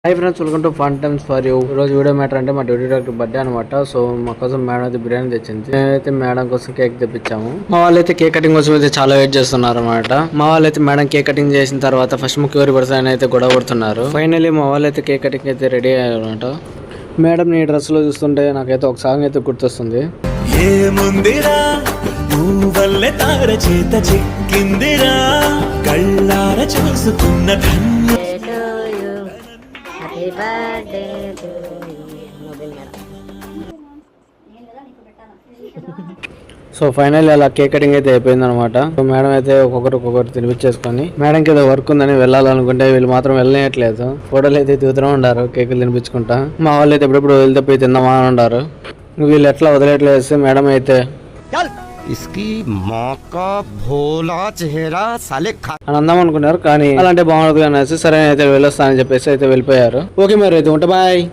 Hi friends, welcome to fun times for you. ఈరోజు video matter అంటే మా duty doctor birthday అనమాట. So మా కోసం మేడం అయితే బిర్యానీ తెచ్చింది. నేనైతే మేడం కోసం కేక్ తెప్పించాము. మా వాళ్ళైతే కేక్ కటింగ్ కోసం అయితే చాలా వెయిట్ చేస్తున్నారు అనమాట. మా వాళ్ళైతే మేడం కేక్ కటింగ్ చేసిన తర్వాత ఫస్ట్ ముక్కు ఎవరు పడతాయని అయితే గొడవ పడుతున్నారు. ఫైనల్లీ మా వాళ్ళైతే కేక్ కటింగ్ అయితే రెడీ అయ్యారు అనమాట. మేడం నీ డ్రెస్ లో చూస్తుంటే నాకైతే ఒక సాంగ్ అయితే గుర్తొస్తుంది. సో ఫైనల్ అలా కేక్ కటింగ్ అయితే అయిపోయింది అనమాట. సో మేడం అయితే ఒక్కొక్కరు తినిపించేసుకొని మేడంకి ఏదో వర్క్ ఉందని వెళ్ళాలనుకుంటే వీళ్ళు మాత్రం వెళ్ళనేయట్లేదు. ఫోటోలు అయితే దిగుతూ ఉండారు కేకులు తినిపించుకుంటా. మా వాళ్ళు అయితే ఎప్పుడెప్పుడు వెళ్తే పోయి తిందామా అని ఉండారు. వీళ్ళు ఎట్లా వదిలేట్లేదు. మేడం అయితే అని అందాం అనుకున్నారు, కానీ అలాంటి బాగుండదు అనేసి సరే అయితే వెళ్ళొస్తానని చెప్పేసి అయితే వెళ్ళిపోయారు. ఓకే మరి అయితే ఉంటా, బాయ్.